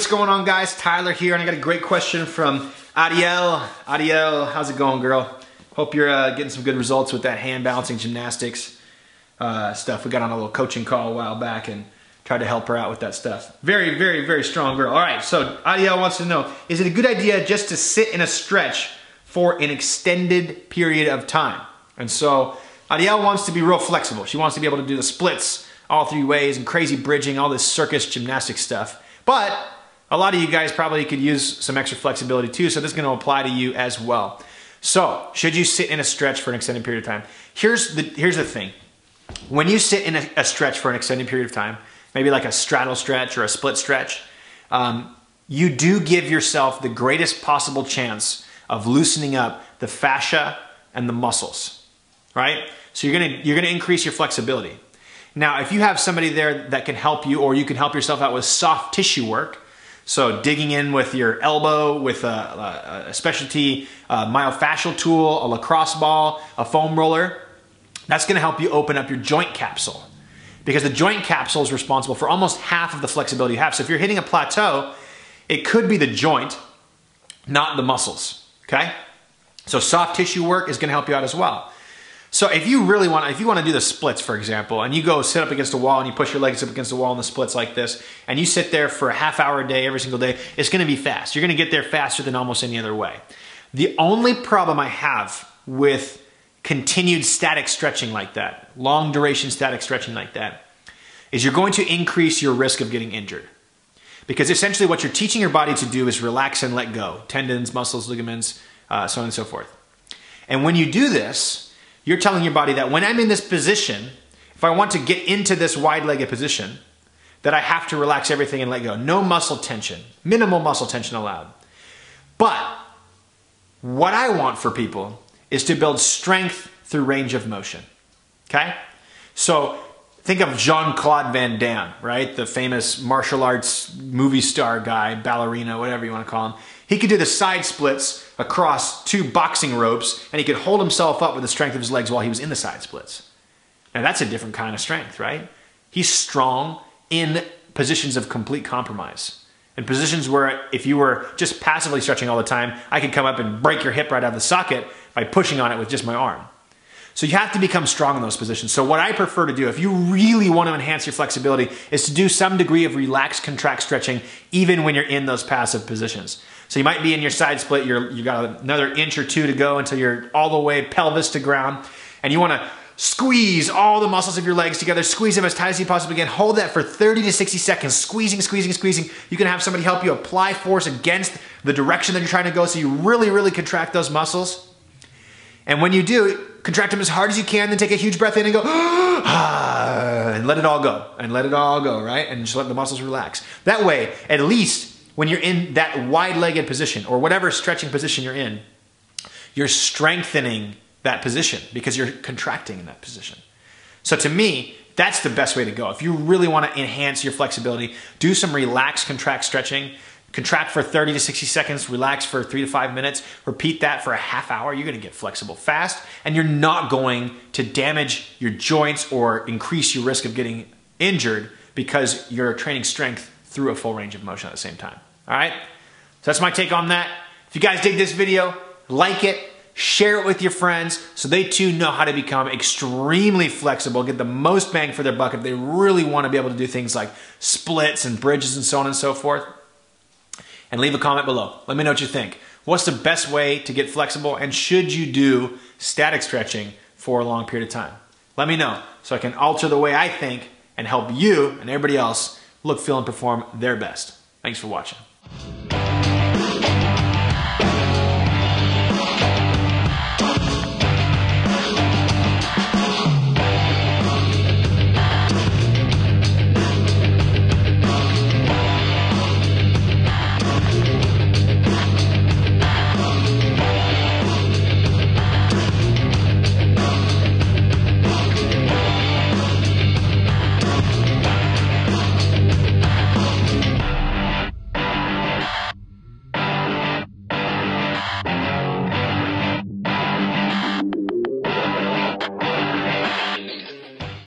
going on, guys? Tyler here, and I got a great question from Adiel. Adiel, how's it going, girl? Hope you're getting some good results with that hand balancing gymnastics stuff. We got on a little coaching call a while back and tried to help her out with that stuff. Very, very, very strong girl. All right, so Adiel wants to know, is it a good idea just to sit in a stretch for an extended period of time? And so Adiel wants to be real flexible. She wants to be able to do the splits all three ways and crazy bridging, all this circus gymnastic stuff. But a lot of you guys probably could use some extra flexibility too, so this is going to apply to you as well. So, should you sit in a stretch for an extended period of time? Here's the thing. When you sit in a stretch for an extended period of time, maybe like a straddle stretch or a split stretch, you do give yourself the greatest possible chance of loosening up the fascia and the muscles, right? So you're gonna increase your flexibility. Now, if you have somebody there that can help you, or you can help yourself out with soft tissue work, so digging in with your elbow with a specialty myofascial tool, a lacrosse ball, a foam roller, that's gonna help you open up your joint capsule. Because the joint capsule is responsible for almost half of the flexibility you have. So if you're hitting a plateau, it could be the joint, not the muscles, okay? So soft tissue work is gonna help you out as well. So if you want to do the splits, for example, and you go sit up against a wall and you push your legs up against the wall in the splits like this, and you sit there for a half hour a day, every single day, it's going to be fast. You're going to get there faster than almost any other way. The only problem I have with continued static stretching like that, long duration static stretching like that, is you're going to increase your risk of getting injured. Because essentially what you're teaching your body to do is relax and let go. Tendons, muscles, ligaments, so on and so forth. And when you do this, you're telling your body that when I'm in this position, if I want to get into this wide-legged position, that I have to relax everything and let go. No muscle tension, minimal muscle tension allowed. But what I want for people is to build strength through range of motion, okay? So think of Jean-Claude Van Damme, right? The famous martial arts movie star guy, ballerina, whatever you want to call him. He could do the side splits across 2 boxing ropes, and he could hold himself up with the strength of his legs while he was in the side splits. Now that's a different kind of strength, right? He's strong in positions of complete compromise. In positions where if you were just passively stretching all the time, I could come up and break your hip right out of the socket by pushing on it with just my arm. So you have to become strong in those positions. So what I prefer to do, if you really want to enhance your flexibility, is to do some degree of relaxed contract stretching even when you're in those passive positions. So you might be in your side split, you got another inch or 2 to go until you're all the way pelvis to ground, and you want to squeeze all the muscles of your legs together, squeeze them as tight as you possibly can, hold that for 30 to 60 seconds, squeezing, squeezing, squeezing. You can have somebody help you apply force against the direction that you're trying to go so you really, really contract those muscles. And when you do, contract them as hard as you can, then take a huge breath in and go, and let it all go, and let it all go, right? And just let the muscles relax. That way, at least when you're in that wide-legged position or whatever stretching position you're in, you're strengthening that position because you're contracting in that position. So to me, that's the best way to go. If you really want to enhance your flexibility, do some relaxed contract stretching. Contract for 30 to 60 seconds, relax for 3 to 5 minutes, repeat that for a half hour. You're going to get flexible fast, and you're not going to damage your joints or increase your risk of getting injured because you're training strength through a full range of motion at the same time. All right? So that's my take on that. If you guys dig this video, like it, share it with your friends so they too know how to become extremely flexible, get the most bang for their buck if they really want to be able to do things like splits and bridges and so on and so forth. And leave a comment below. Let me know what you think. What's the best way to get flexible, and should you do static stretching for a long period of time? Let me know so I can alter the way I think and help you and everybody else look, feel, and perform their best. Thanks for watching.